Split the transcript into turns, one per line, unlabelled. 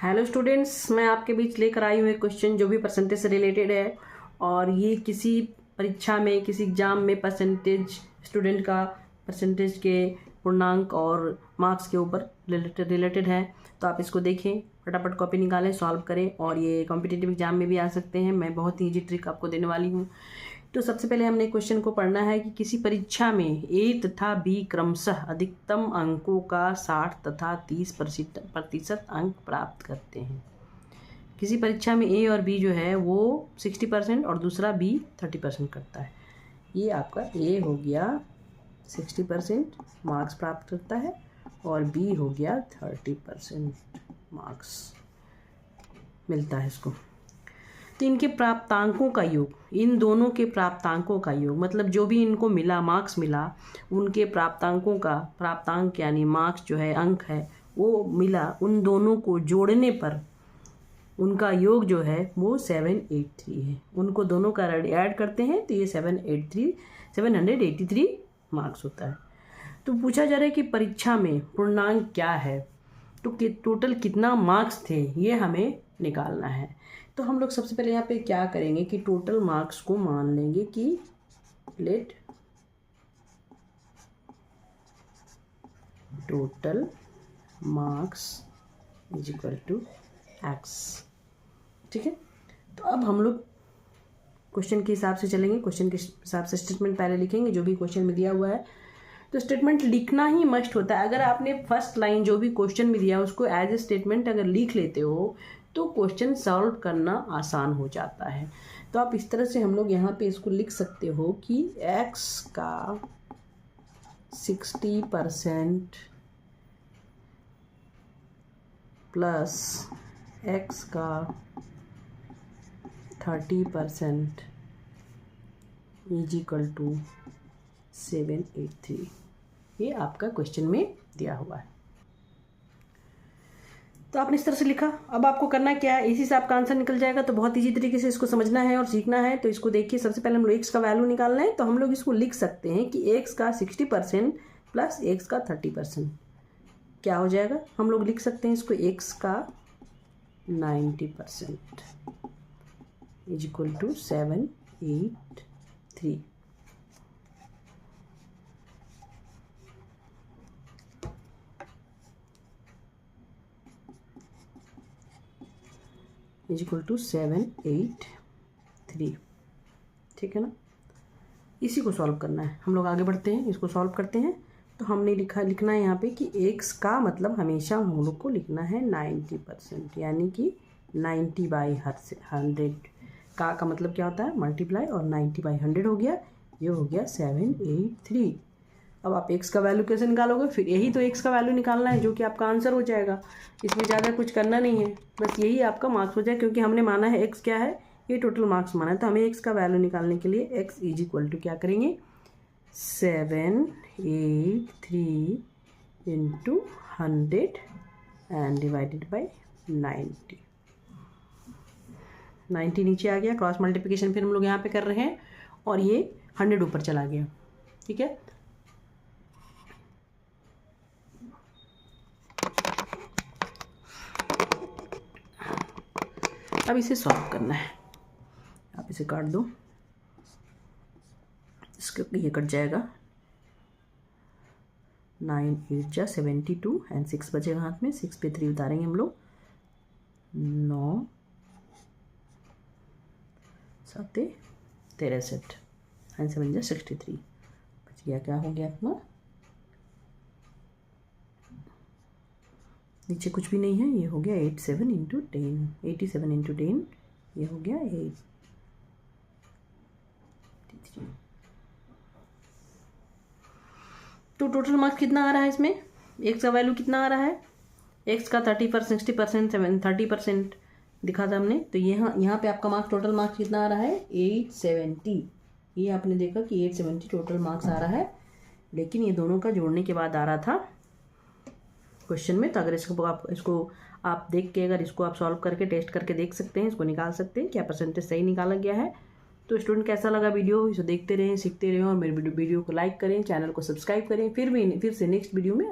Hello students, मैं आपके बीच लेकर आई हूँ एक क्वेश्चन जो भी परसेंटेज से रिलेटेड है। और ये किसी परीक्षा में, किसी एग्जाम में परसेंटेज, स्टूडेंट का परसेंटेज के पूर्णांक और मार्क्स के ऊपर रिलेटेड है। तो आप इसको देखें, फटाफट कॉपी निकालें, सॉल्व करें। और ये कॉम्पिटिटिव एग्जाम में भी आ सकते हैं। मैं बहुत ही ईजी ट्रिक आपको देने वाली हूँ। तो सबसे पहले हमने क्वेश्चन को पढ़ना है कि किसी परीक्षा में ए तथा बी क्रमशः अधिकतम अंकों का 60 तथा 30% अंक प्राप्त करते हैं। किसी परीक्षा में ए और बी जो है वो 60% और दूसरा बी 30% करता है। ये आपका ए हो गया 60% मार्क्स प्राप्त करता है और बी हो गया 30% मार्क्स मिलता है इसको। तो इनके प्राप्तांकों का योग, इन दोनों के प्राप्तांकों का योग मतलब जो भी इनको मिला, मार्क्स मिला, उनके प्राप्तांकों का, प्राप्तांक यानी मार्क्स जो है, अंक है, वो मिला, उन दोनों को जोड़ने पर उनका योग जो है वो 783 है। उनको दोनों का ऐड करते हैं तो ये 783 मार्क्स होता है। तो पूछा जा रहा है कि परीक्षा में पूर्णांक क्या है, तो टोटल कितना मार्क्स थे, ये हमें निकालना है। तो हम लोग सबसे पहले यहाँ पे क्या करेंगे कि टोटल मार्क्स को मान लेंगे कि let total marks is equal to X. ठीक है, तो अब हम लोग क्वेश्चन के हिसाब से चलेंगे। क्वेश्चन के हिसाब से स्टेटमेंट पहले लिखेंगे जो भी क्वेश्चन में दिया हुआ है। तो स्टेटमेंट लिखना ही मस्ट होता है। अगर आपने फर्स्ट लाइन जो भी क्वेश्चन में दिया उसको एज ए स्टेटमेंट अगर लिख लेते हो तो क्वेश्चन सॉल्व करना आसान हो जाता है। तो आप इस तरह से हम लोग यहाँ पे इसको लिख सकते हो कि x का 60% प्लस x का 30% इज इक्वल टू 783। ये आपका क्वेश्चन में दिया हुआ है। तो आपने इस तरह से लिखा। अब आपको करना क्या है, इसी से आपका आंसर निकल जाएगा। तो बहुत इजी तरीके से इसको समझना है और सीखना है। तो इसको देखिए, सबसे पहले हम लोग एक्स का वैल्यू निकालना है। तो हम लोग इसको लिख सकते हैं कि एक्स का 60% प्लस एक्स का 30% क्या हो जाएगा। हम लोग लिख सकते हैं इसको एक्स का 90% is equal to 783। Is equal to 783। ठीक है ना, इसी को सॉल्व करना है। हम लोग आगे बढ़ते हैं, इसको सॉल्व करते हैं। तो हमने लिखना है यहाँ पे कि एक्स का मतलब हमेशा हम लोग को लिखना है 90%, यानी कि 90/100 का मतलब क्या होता है, मल्टीप्लाई, और 90/100 हो गया, ये हो गया 783। अब आप एक्स का वैल्यू कैसे निकालोगे, फिर यही तो एक्स का वैल्यू निकालना है जो कि आपका आंसर हो जाएगा। इसमें ज़्यादा कुछ करना नहीं है, बस यही आपका मार्क्स हो जाए, क्योंकि हमने माना है एक्स क्या है, ये टोटल मार्क्स माना है। तो हमें एक्स का वैल्यू निकालने के लिए एक्स इज इक्वल टू क्या करेंगे, 783 इंटू 100 एंड डिवाइडेड बाई 90। 90 नीचे आ गया, क्रॉस मल्टीप्लिकेशन फिर हम लोग यहाँ पे कर रहे हैं और ये 100 ऊपर चला गया। ठीक है, अब इसे सॉल्व करना है। आप इसे काट दो, इसके ये कट जाएगा। 9 8 जा 72 एंड 6 बचेगा हाथ में, 6 पे 3 उतारेंगे हम लोग, 9 7 63 एंड 7 जा 63 बच गया। क्या हो गया अपना, नीचे कुछ भी नहीं है, ये हो गया 87 इंटू 10, 87 इंटू 10, ये हो गया 83। तो टोटल मार्क्स कितना आ रहा है इसमें, एक्स का वैल्यू कितना आ रहा है, एक्स का 30%, 60%, 30% दिखा था हमने। तो यहाँ पे आपका मार्क्स, टोटल मार्क्स कितना आ रहा है, 870। ये आपने देखा कि 870 टोटल मार्क्स आ रहा है, लेकिन ये दोनों का जोड़ने के बाद आ रहा था क्वेश्चन में। तो अगर इसको आप देख के, अगर इसको आप सॉल्व करके टेस्ट करके देख सकते हैं, इसको निकाल सकते हैं क्या परसेंटेज सही निकाला गया है। तो स्टूडेंट, कैसा लगा वीडियो, इसे देखते रहें, सीखते रहें और मेरे वीडियो को लाइक करें, चैनल को सब्सक्राइब करें। फिर से नेक्स्ट वीडियो में